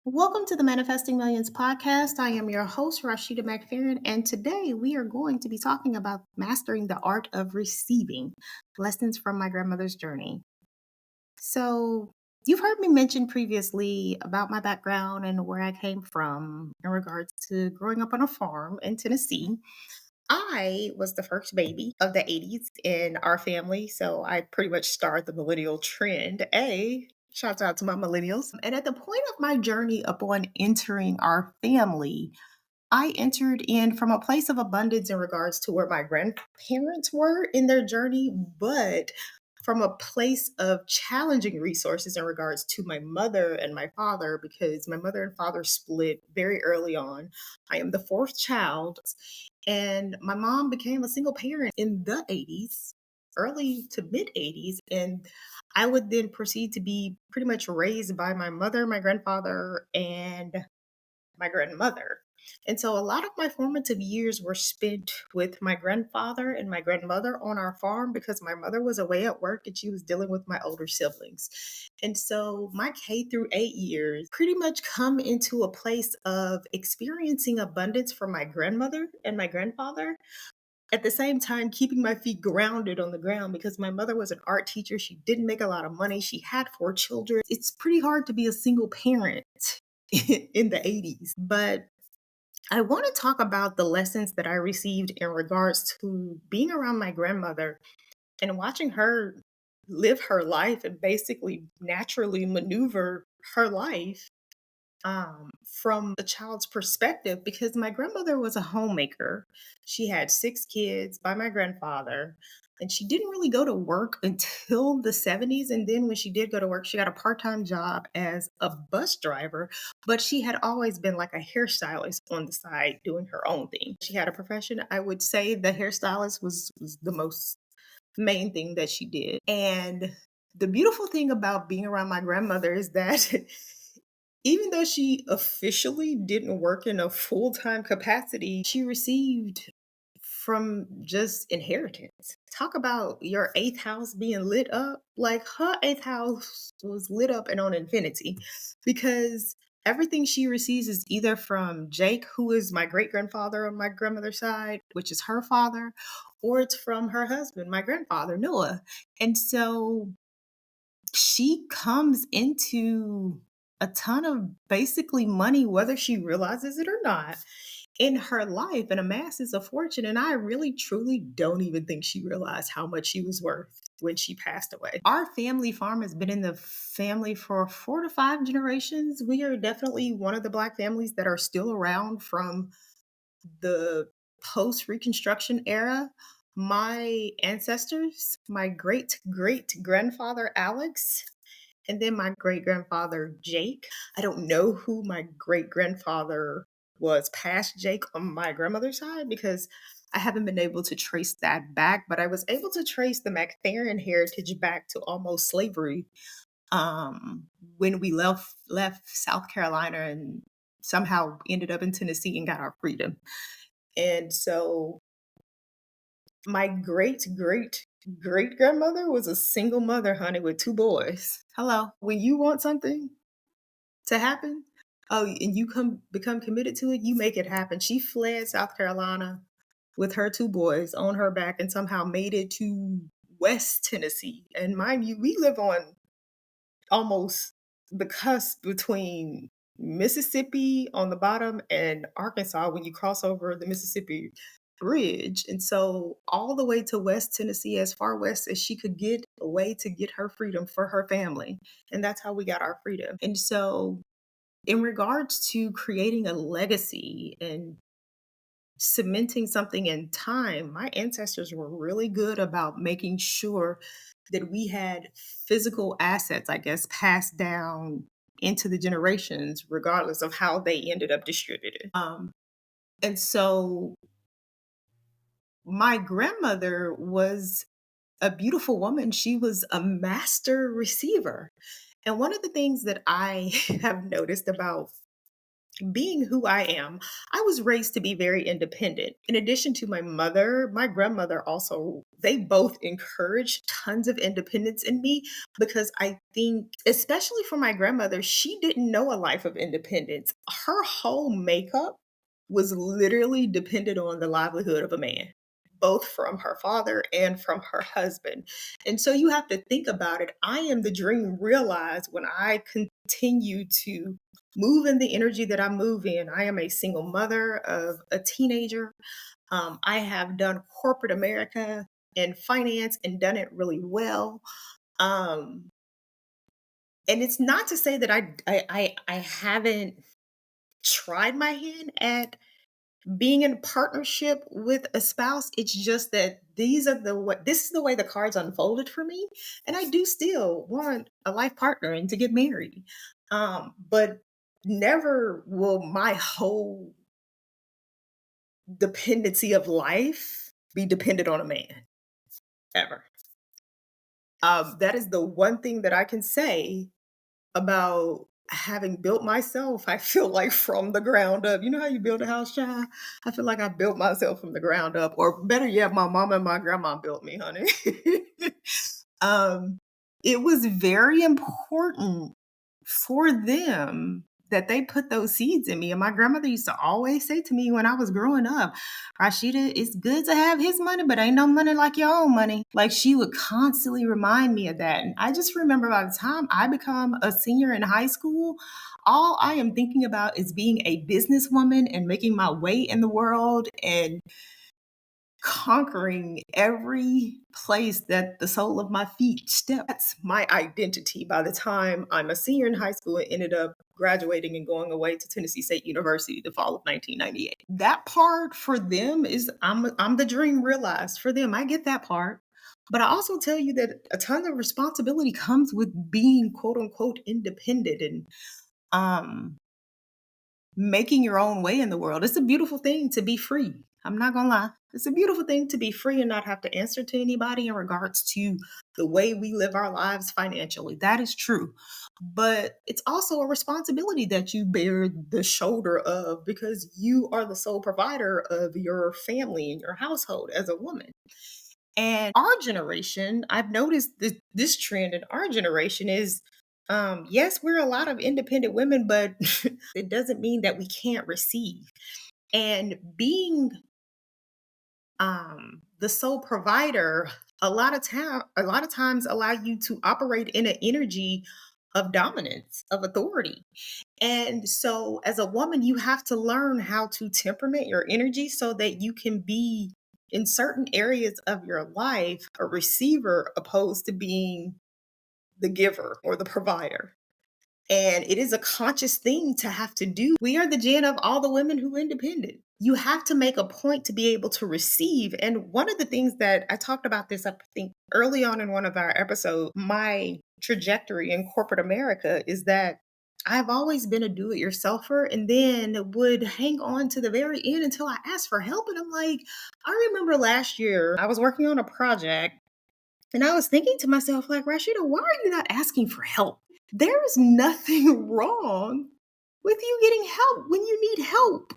Welcome to the Manifesting Millions podcast. I am your host, Rashida McFerrin, and today we are going to be talking about mastering the art of receiving lessons from my grandmother's journey. So, you've heard me mention previously about my background and where I came from in regards to growing up on a farm in Tennessee. I was the first baby of the 80s in our family, so I pretty much started the millennial trend. Shouts out to my millennials. And at the point of my journey upon entering our family, I entered in from a place of abundance in regards to where my grandparents were in their journey, but from a place of challenging resources in regards to my mother and my father, because my mother and father split very early on. I am the fourth child, and my mom became a single parent in the 80s, early to mid 80s. And I would then proceed to be pretty much raised by my mother, my grandfather, and my grandmother. And so a lot of my formative years were spent with my grandfather and my grandmother on our farm because my mother was away at work and she was dealing with my older siblings. And so my K through 8 years pretty much come into a place of experiencing abundance from my grandmother and my grandfather, at the same time keeping my feet grounded on the ground because my mother was an art teacher. She didn't make a lot of money. She had four children. It's pretty hard to be a single parent in the 80s. But I want to talk about the lessons that I received in regards to being around my grandmother and watching her live her life and basically naturally maneuver her life from a child's perspective, because my grandmother was a homemaker. She had six kids by my grandfather, and she didn't really go to work until the 70s. And then when she did go to work, she got a part time job as a bus driver, but she had always been like a hairstylist on the side doing her own thing. She had a profession. I would say the hairstylist was the most main thing that she did. And the beautiful thing about being around my grandmother is that even though she officially didn't work in a full time capacity, she received from just inheritance. Talk about your eighth house being lit up. Like her eighth house was lit up and on infinity because everything she receives is either from Jake, who is my great grandfather on my grandmother's side, which is her father, or it's from her husband, my grandfather, Noah. And so she comes into a ton of basically money, whether she realizes it or not, in her life and amasses a fortune. And I really, truly don't even think she realized how much she was worth when she passed away. Our family farm has been in the family for 4 to 5 generations. We are definitely one of the Black families that are still around from the post Reconstruction era. My ancestors, my great great grandfather Alex, and then my great grandfather Jake. I don't know who my great grandfather was past Jake on my grandmother's side because I haven't been able to trace that back, but I was able to trace the McFerrin heritage back to almost slavery, when we left South Carolina and somehow ended up in Tennessee and got our freedom. And so my great great great grandmother was a single mother, honey, with two boys. Hello. When you want something to happen, oh, and you come become committed to it, you make it happen. She fled South Carolina with her two boys on her back and somehow made it to West Tennessee. And mind you, we live on almost the cusp between Mississippi on the bottom and Arkansas when you cross over the Mississippi Bridge. And so all the way to West Tennessee, as far west as she could get, a way to get her freedom for her family. And that's how we got our freedom. And so in regards to creating a legacy and cementing something in time, my ancestors were really good about making sure that we had physical assets, I guess, passed down into the generations, regardless of how they ended up distributed. And so my grandmother was a beautiful woman. She was a master receiver. And one of the things that I have noticed about being who I am, I was raised to be very independent. In addition to my mother, my grandmother also, they both encouraged tons of independence in me because I think, especially for my grandmother, she didn't know a life of independence. Her whole makeup was literally dependent on the livelihood of a man, both from her father and from her husband. And so you have to think about it. I am the dream realized when I continue to move in the energy that I move in. I am a single mother of a teenager. I have done corporate America in finance and done it really well. Um, and it's not to say that I haven't tried my hand at being in partnership with a spouse. It's just that this is the way the cards unfolded for me, and I do still want a life partner and to get married. But never will my whole dependency of life be dependent on a man, ever. That is the one thing that I can say about having built myself, I feel like, from the ground up. You know how you build a house, child? I feel like I built myself from the ground up, or better yet, my mom and my grandma built me, honey. um, it was very important for them that they put those seeds in me. And my grandmother used to always say to me when I was growing up, Rashida, it's good to have his money, but ain't no money like your own money. Like, she would constantly remind me of that. And I just remember by the time I become a senior in high school, all I am thinking about is being a businesswoman and making my way in the world and conquering every place that the sole of my feet stepped. That's my identity by the time I'm a senior in high school and ended up graduating and going away to Tennessee State University the fall of 1998. That part for them is I'm the dream realized for them. I get that part. But I also tell you that a ton of responsibility comes with being quote unquote independent and um making your own way in the world. It's a beautiful thing to be free. I'm not going to lie. It's a beautiful thing to be free and not have to answer to anybody in regards to the way we live our lives financially. That is true. But it's also a responsibility that you bear the shoulder of because you are the sole provider of your family and your household as a woman. And our generation, I've noticed this trend in our generation is yes, we're a lot of independent women, but it doesn't mean that we can't receive. And being the sole provider, a lot of times allow you to operate in an energy of dominance, of authority. And so as a woman, you have to learn how to temperament your energy so that you can be in certain areas of your life a receiver opposed to being the giver or the provider. And it is a conscious thing to have to do. We are the gen of all the women who are independent. You have to make a point to be able to receive. And one of the things that I talked about this, I think, early on in one of our episodes, my trajectory in corporate America is that I've always been a do it yourselfer and then would hang on to the very end until I asked for help. And I'm like, I remember last year I was working on a project and I was thinking to myself, like, Rashida, why are you not asking for help? There is nothing wrong with you getting help when you need help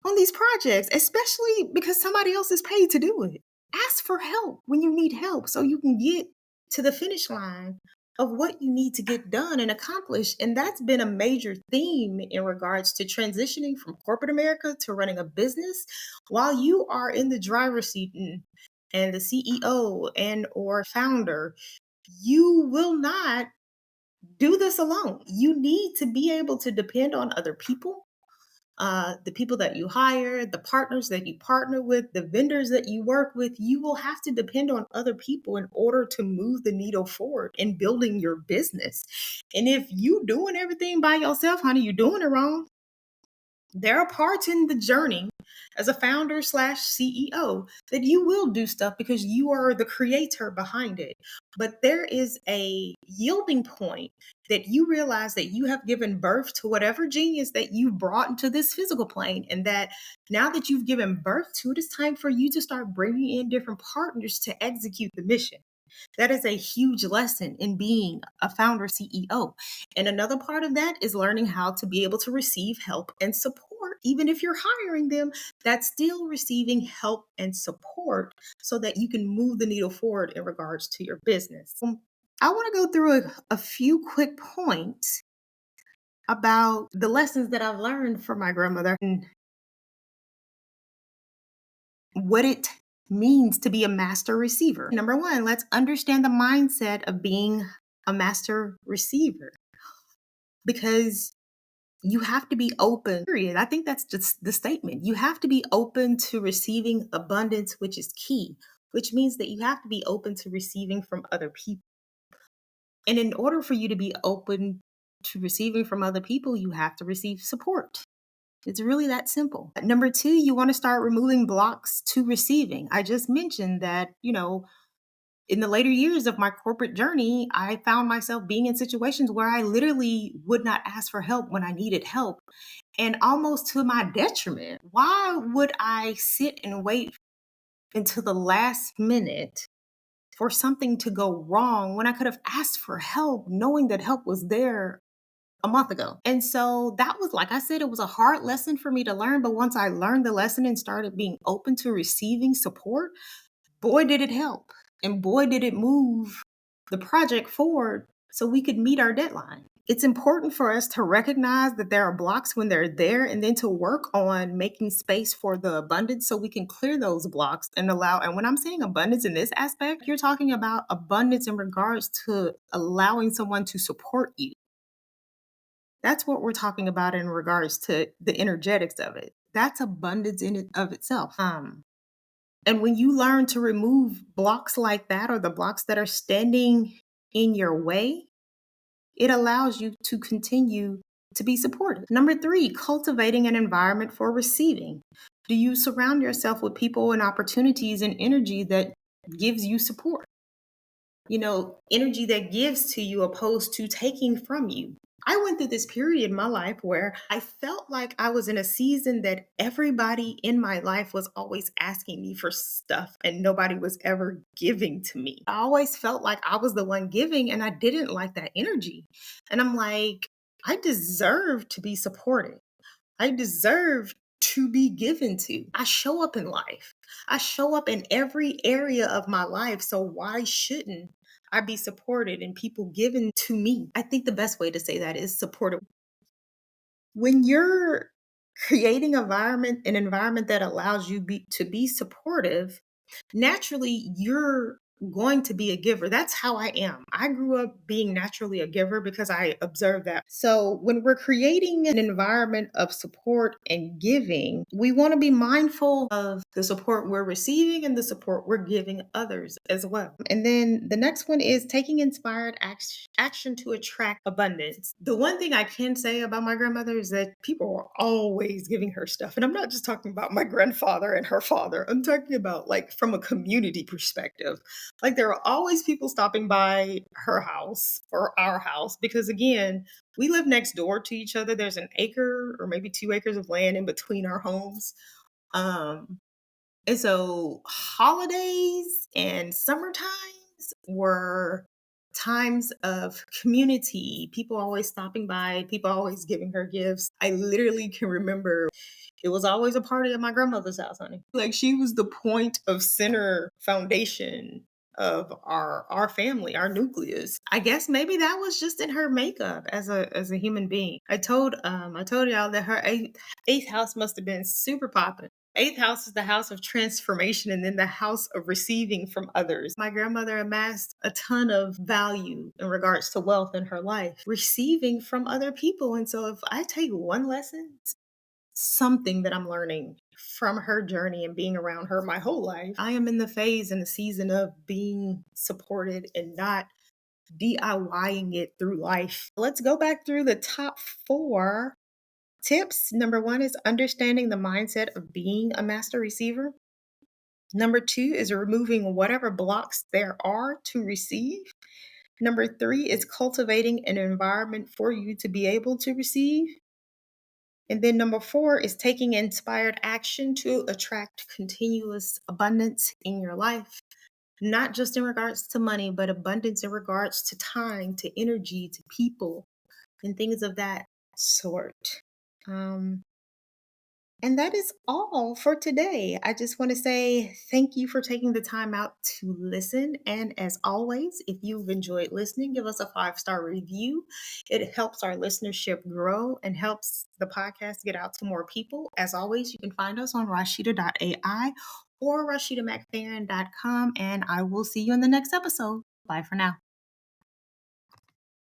on these projects, especially because somebody else is paid to do it. Ask for help when you need help so you can get to the finish line of what you need to get done and accomplished. And that's been a major theme in regards to transitioning from corporate America to running a business while you are in the driver's seat and the CEO and or founder. You will not do this alone. You need to be able to depend on other people, the people that you hire, the partners that you partner with, the vendors that you work with. You will have to depend on other people in order to move the needle forward in building your business. And if you doing everything by yourself, honey, you're doing it wrong. There are parts in the journey as a founder slash CEO that you will do stuff because you are the creator behind it. But there is a yielding point that you realize that you have given birth to whatever genius that you've brought into this physical plane. And that now that you've given birth to it, it's time for you to start bringing in different partners to execute the mission. That is a huge lesson in being a founder CEO. And another part of that is learning how to be able to receive help and support. Even if you're hiring them, that's still receiving help and support so that you can move the needle forward in regards to your business. I want to go through a few quick points about the lessons that I've learned from my grandmother and what it means to be a master receiver. Number one, let's understand the mindset of being a master receiver because you have to be open, period. I think that's just the statement. You have to be open to receiving abundance, which is key, which means that you have to be open to receiving from other people. And in order for you to be open to receiving from other people, you have to receive support. It's really that simple. Number two, you want to start removing blocks to receiving. I just mentioned that, in the later years of my corporate journey, I found myself being in situations where I literally would not ask for help when I needed help, and almost to my detriment. Why would I sit and wait until the last minute for something to go wrong when I could have asked for help, knowing that help was there a month ago? And so that was, like I said, it was a hard lesson for me to learn. But once I learned the lesson and started being open to receiving support, boy, did it help. And boy, did it move the project forward so we could meet our deadline. It's important for us to recognize that there are blocks when they're there and then to work on making space for the abundance so we can clear those blocks and allow. And when I'm saying abundance in this aspect, you're talking about abundance in regards to allowing someone to support you. That's what we're talking about in regards to the energetics of it. That's abundance in it of itself. And when you learn to remove blocks like that or the blocks that are standing in your way, it allows you to continue to be supported. Number three, cultivating an environment for receiving. Do you surround yourself with people and opportunities and energy that gives you support? Energy that gives to you opposed to taking from you. I went through this period in my life where I felt like I was in a season that everybody in my life was always asking me for stuff and nobody was ever giving to me. I always felt like I was the one giving and I didn't like that energy. And I'm like, I deserve to be supported. I deserve to be given to. I show up in life. I show up in every area of my life. So why shouldn't I be supported and people given to me? I think the best way to say that is supported. When you're creating an environment that allows you to be supportive, naturally you're going to be a giver. That's how I am. I grew up being naturally a giver because I observed that. So when we're creating an environment of support and giving, we want to be mindful of the support we're receiving and the support we're giving others as well. And then the next one is taking inspired action to attract abundance. The one thing I can say about my grandmother is that people were always giving her stuff. And I'm not just talking about my grandfather and her father. I'm talking about like from a community perspective. Like there are always people stopping by her house or our house because again, we live next door to each other. There's an acre or maybe 2 acres of land in between our homes. Um, and so holidays and summer times were times of community, people always stopping by, people always giving her gifts. I literally can remember it was always a party at my grandmother's house, honey. Like she was the point of center foundation of our family, our nucleus. I guess maybe that was just in her makeup as a human being. I told y'all that her eighth house must have been super popping. Eighth house is the house of transformation and then the house of receiving from others. My grandmother amassed a ton of value in regards to wealth in her life, receiving from other people. And so if I take one lesson, something that I'm learning from her journey and being around her my whole life, I am in the phase and the season of being supported and not DIYing it through life. Let's go back through the top 4 tips. Number 1 is understanding the mindset of being a master receiver. Number 2 is removing whatever blocks there are to receive. Number 3 is cultivating an environment for you to be able to receive. And then number 4 is taking inspired action to attract continuous abundance in your life. not just in regards to money, but abundance in regards to time, to energy, to people, and things of that sort. Um, and that is all for today. I just want to say thank you for taking the time out to listen. And as always, if you've enjoyed listening, give us a 5-star review. It helps our listenership grow and helps the podcast get out to more people. As always, you can find us on Rashida.ai or RashidaMcFerrin.com. And I will see you in the next episode. Bye for now.